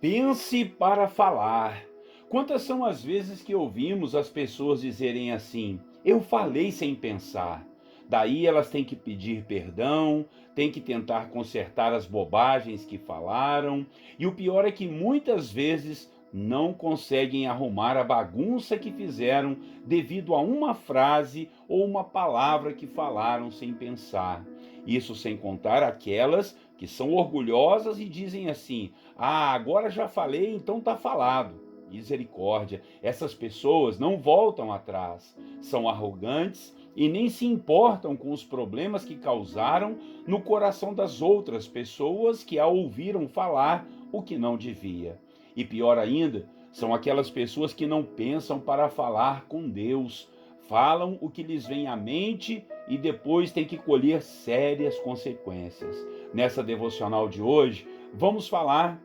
Pense para falar. Quantas são as vezes que ouvimos as pessoas dizerem assim: eu falei sem pensar. Daí elas têm que pedir perdão, têm que tentar consertar as bobagens que falaram, e o pior é que muitas vezes não conseguem arrumar a bagunça que fizeram devido a uma frase ou uma palavra que falaram sem pensar. Isso sem contar aquelas que são orgulhosas e dizem assim: ah, agora já falei, então tá falado. Misericórdia, essas pessoas não voltam atrás, são arrogantes e nem se importam com os problemas que causaram no coração das outras pessoas que a ouviram falar o que não devia. E pior ainda, são aquelas pessoas que não pensam para falar com Deus, falam o que lhes vem à mente e depois têm que colher sérias consequências. Nessa devocional de hoje, vamos falar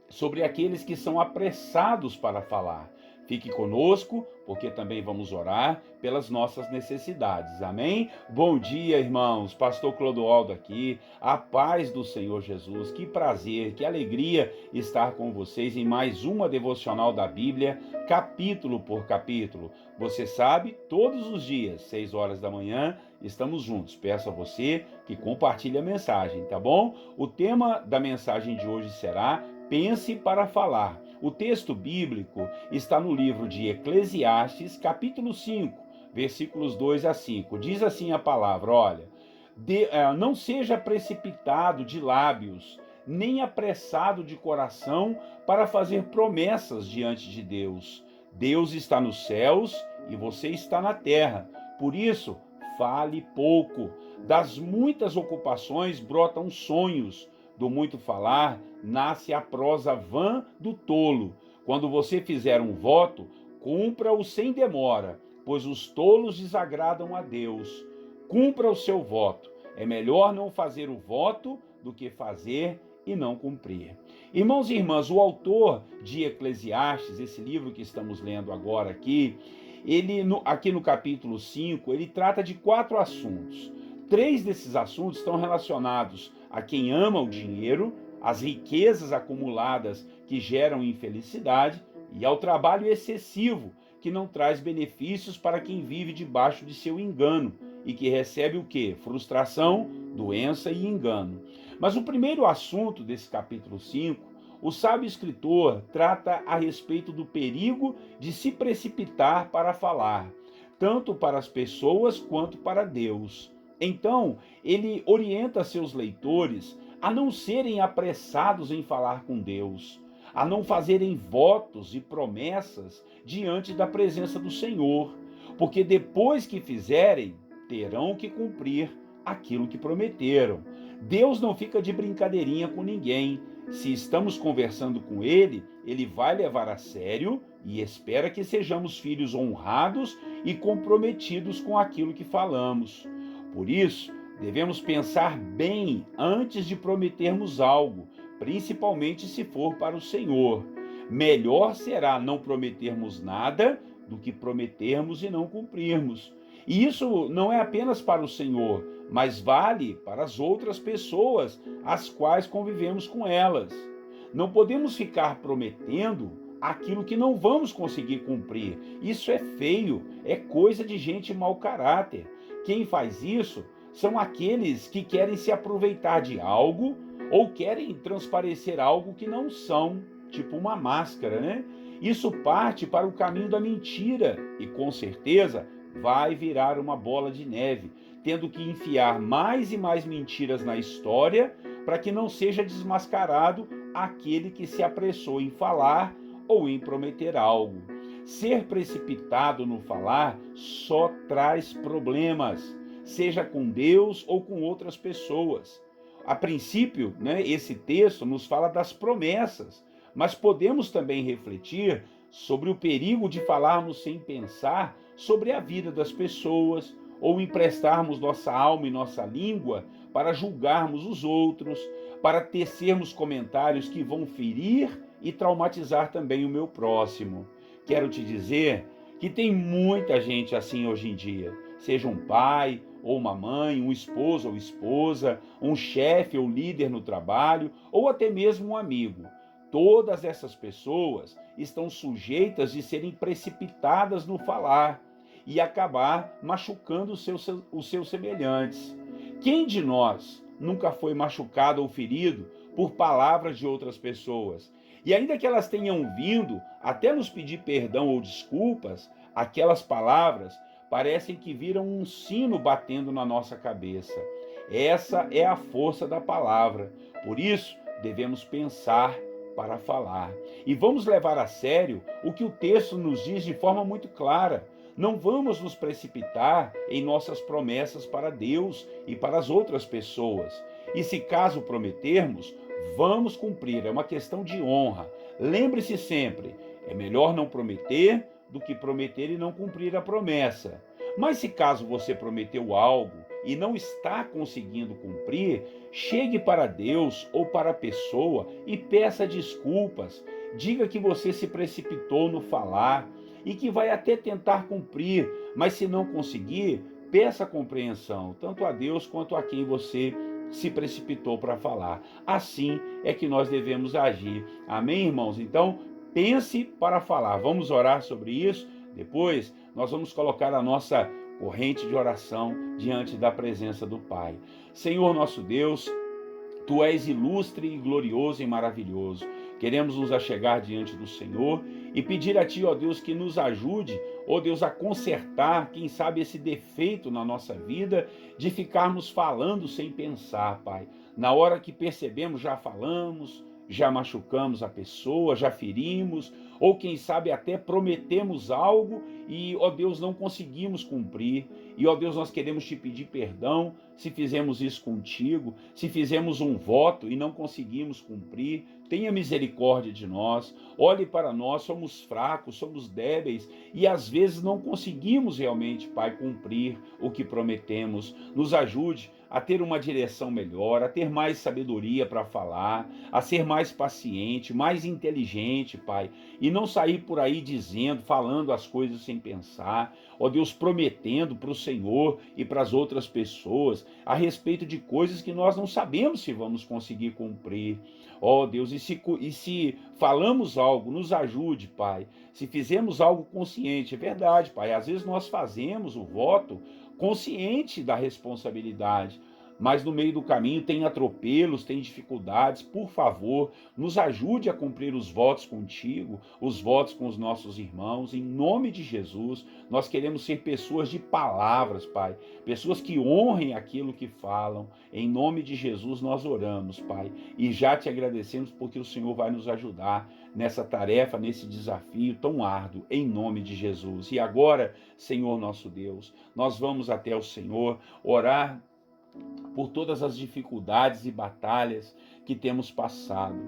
sobre aqueles que são apressados para falar. Fique conosco, porque também vamos orar pelas nossas necessidades. Amém? Bom dia, irmãos. Pastor Clodoaldo aqui. A paz do Senhor Jesus. Que prazer, que alegria estar com vocês em mais uma devocional da Bíblia, capítulo por capítulo. Você sabe, todos os dias, 6 horas da manhã, estamos juntos. Peço a você que compartilhe a mensagem, tá bom? O tema da mensagem de hoje será: pense para falar. O texto bíblico está no livro de Eclesiastes, capítulo 5, versículos 2 a 5. Diz assim a palavra: olha, não seja precipitado de lábios, nem apressado de coração para fazer promessas diante de Deus. Deus está nos céus e você está na terra. Por isso, fale pouco. Das muitas ocupações brotam sonhos. Do muito falar, nasce a prosa vã do tolo. Quando você fizer um voto, cumpra-o sem demora, pois os tolos desagradam a Deus. Cumpra o seu voto. É melhor não fazer o voto do que fazer e não cumprir. Irmãos e irmãs, o autor de Eclesiastes, esse livro que estamos lendo agora aqui, aqui no capítulo 5, ele trata de 4 assuntos. 3 desses assuntos estão relacionados a quem ama o dinheiro, às riquezas acumuladas que geram infelicidade e ao trabalho excessivo que não traz benefícios para quem vive debaixo de seu engano e que recebe o quê? Frustração, doença e engano. Mas o primeiro assunto desse capítulo 5, o sábio escritor trata a respeito do perigo de se precipitar para falar, tanto para as pessoas quanto para Deus. Então, ele orienta seus leitores a não serem apressados em falar com Deus, a não fazerem votos e promessas diante da presença do Senhor, porque depois que fizerem, terão que cumprir aquilo que prometeram. Deus não fica de brincadeirinha com ninguém. Se estamos conversando com Ele, Ele vai levar a sério e espera que sejamos filhos honrados e comprometidos com aquilo que falamos. Por isso, devemos pensar bem antes de prometermos algo, principalmente se for para o Senhor. Melhor será não prometermos nada do que prometermos e não cumprirmos. E isso não é apenas para o Senhor, mas vale para as outras pessoas, as quais convivemos com elas. Não podemos ficar prometendo aquilo que não vamos conseguir cumprir. Isso é feio, é coisa de gente mau caráter. Quem faz isso são aqueles que querem se aproveitar de algo ou querem transparecer algo que não são, tipo uma máscara, né? Isso parte para o caminho da mentira e, com certeza, vai virar uma bola de neve, tendo que enfiar mais e mais mentiras na história para que não seja desmascarado aquele que se apressou em falar ou em prometer algo. Ser precipitado no falar só traz problemas, seja com Deus ou com outras pessoas. A princípio, esse texto nos fala das promessas, mas podemos também refletir sobre o perigo de falarmos sem pensar sobre a vida das pessoas, ou emprestarmos nossa alma e nossa língua para julgarmos os outros, para tecermos comentários que vão ferir e traumatizar também o meu próximo. Quero te dizer que tem muita gente assim hoje em dia, seja um pai ou uma mãe, um esposo ou esposa, um chefe ou líder no trabalho, ou até mesmo um amigo. todas essas pessoas estão sujeitas de serem precipitadas no falar e acabar machucando os seus semelhantes. Quem de nós nunca foi machucado ou ferido por palavras de outras pessoas? E ainda que elas tenham vindo até nos pedir perdão ou desculpas, aquelas palavras parecem que viram um sino batendo na nossa cabeça. Essa é a força da palavra. Por isso, devemos pensar para falar. E vamos levar a sério o que o texto nos diz de forma muito clara. Não vamos nos precipitar em nossas promessas para Deus e para as outras pessoas. E se caso prometermos, vamos cumprir. É uma questão de honra. Lembre-se sempre, é melhor não prometer do que prometer e não cumprir a promessa. Mas se caso você prometeu algo e não está conseguindo cumprir, chegue para Deus ou para a pessoa e peça desculpas. Diga que você se precipitou no falar e que vai até tentar cumprir, mas se não conseguir, peça compreensão, tanto a Deus quanto a quem você se precipitou para falar. Assim é que nós devemos agir. Amém, irmãos? Então, pense para falar. Vamos orar sobre isso? Depois, nós vamos colocar a nossa corrente de oração diante da presença do Pai. Senhor nosso Deus, Tu és ilustre e glorioso e maravilhoso. Queremos nos achegar diante do Senhor e pedir a Ti, ó Deus, que nos ajude, ó Deus, a consertar, quem sabe, esse defeito na nossa vida de ficarmos falando sem pensar, Pai. Na hora que percebemos, já falamos, já machucamos a pessoa, já ferimos, ou quem sabe até prometemos algo e, ó Deus, não conseguimos cumprir. E, ó Deus, nós queremos Te pedir perdão se fizemos isso contigo, se fizemos um voto e não conseguimos cumprir. Tenha misericórdia de nós, olhe para nós, somos fracos, somos débeis e às vezes não conseguimos realmente, Pai, cumprir o que prometemos. Nos ajude a ter uma direção melhor, a ter mais sabedoria para falar, a ser mais paciente, mais inteligente, Pai, e não sair por aí dizendo, falando as coisas sem pensar, ó Deus, prometendo para o Senhor e para as outras pessoas a respeito de coisas que nós não sabemos se vamos conseguir cumprir. Ó Deus, e se falamos algo, nos ajude, Pai. Se fizemos algo consciente, é verdade, Pai, às vezes nós fazemos o voto consciente da responsabilidade, mas no meio do caminho tem atropelos, tem dificuldades. Por favor, nos ajude a cumprir os votos contigo, os votos com os nossos irmãos, em nome de Jesus. Nós queremos ser pessoas de palavras, Pai, pessoas que honrem aquilo que falam. Em nome de Jesus nós oramos, Pai, e já te agradecemos porque o Senhor vai nos ajudar nessa tarefa, nesse desafio tão árduo, em nome de Jesus. E agora, Senhor nosso Deus, nós vamos até o Senhor orar por todas as dificuldades e batalhas que temos passado.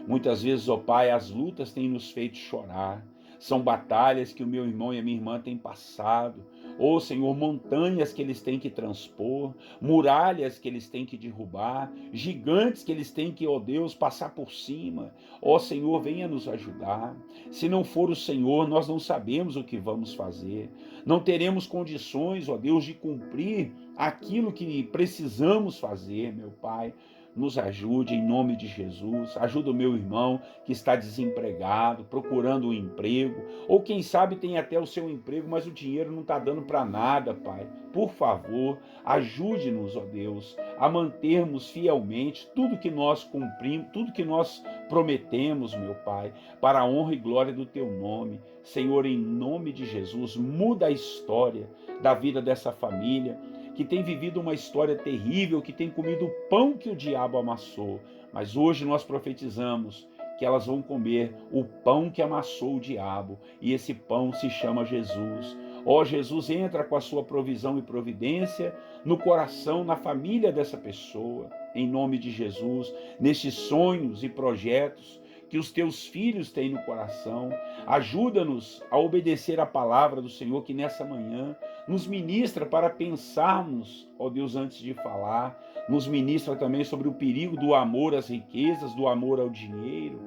Muitas vezes, ó Pai, as lutas têm nos feito chorar. São batalhas que o meu irmão e a minha irmã têm passado. Ó Senhor, montanhas que eles têm que transpor, muralhas que eles têm que derrubar, gigantes que eles têm que, ó Deus, passar por cima. Ó Senhor, venha nos ajudar. Se não for o Senhor, nós não sabemos o que vamos fazer. Não teremos condições, ó Deus, de cumprir aquilo que precisamos fazer, meu Pai. Nos ajude em nome de Jesus. Ajuda o meu irmão que está desempregado, procurando um emprego, ou quem sabe tem até o seu emprego, mas o dinheiro não está dando para nada, Pai. Por favor, ajude-nos, ó Deus, a mantermos fielmente tudo que nós cumprimos, tudo que nós prometemos, meu Pai, para a honra e glória do Teu nome. Senhor, em nome de Jesus, muda a história da vida dessa família, que tem vivido uma história terrível, que tem comido o pão que o diabo amassou. Mas hoje nós profetizamos que elas vão comer o pão que amassou o diabo, e esse pão se chama Jesus. Ó Jesus, entra com a sua provisão e providência no coração, na família dessa pessoa, em nome de Jesus, nesses sonhos e projetos que os teus filhos têm no coração. Ajuda-nos a obedecer a palavra do Senhor, que nessa manhã nos ministra para pensarmos, ó Deus, antes de falar. Nos ministra também sobre o perigo do amor às riquezas, do amor ao dinheiro.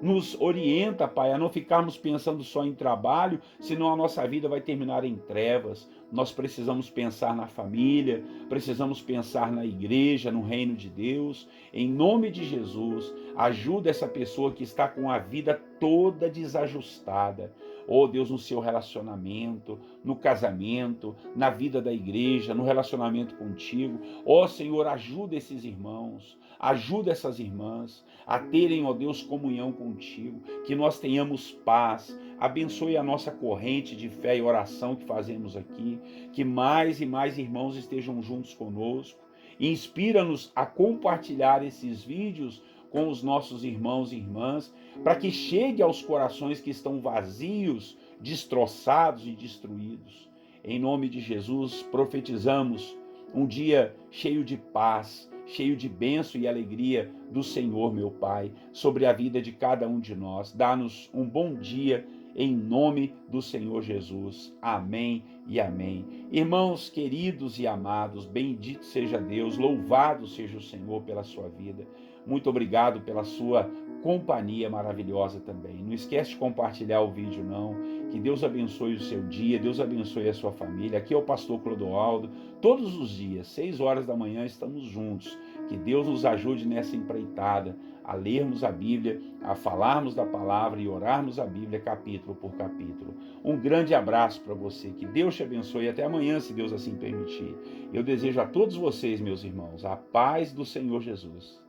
Nos orienta, Pai, a não ficarmos pensando só em trabalho, senão a nossa vida vai terminar em trevas. nós precisamos pensar na família, precisamos pensar na igreja, no reino de Deus. Em nome de Jesus, ajuda essa pessoa que está com a vida toda desajustada. Oh Deus, no seu relacionamento, no casamento, na vida da igreja, no relacionamento contigo. Oh Senhor, ajuda esses irmãos, ajuda essas irmãs a terem, ó Deus, comunhão contigo, que nós tenhamos paz. Abençoe a nossa corrente de fé e oração que fazemos aqui, que mais e mais irmãos estejam juntos conosco. Inspira-nos a compartilhar esses vídeos com os nossos irmãos e irmãs, para que chegue aos corações que estão vazios, destroçados e destruídos. Em nome de Jesus, profetizamos um dia cheio de paz, cheio de bênção e alegria do Senhor, meu Pai, sobre a vida de cada um de nós. Dá-nos um bom dia, em nome do Senhor Jesus. Amém e amém. Irmãos queridos e amados, bendito seja Deus, louvado seja o Senhor pela sua vida. Muito obrigado pela sua companhia maravilhosa também. Não esquece de compartilhar o vídeo, não. Que Deus abençoe o seu dia, Deus abençoe a sua família. Aqui é o pastor Clodoaldo. Todos os dias, 6 horas da manhã, estamos juntos. Que Deus nos ajude nessa empreitada, a lermos a Bíblia, a falarmos da palavra e orarmos a Bíblia capítulo por capítulo. Um grande abraço para você, que Deus te abençoe e até amanhã, se Deus assim permitir. Eu desejo a todos vocês, meus irmãos, a paz do Senhor Jesus.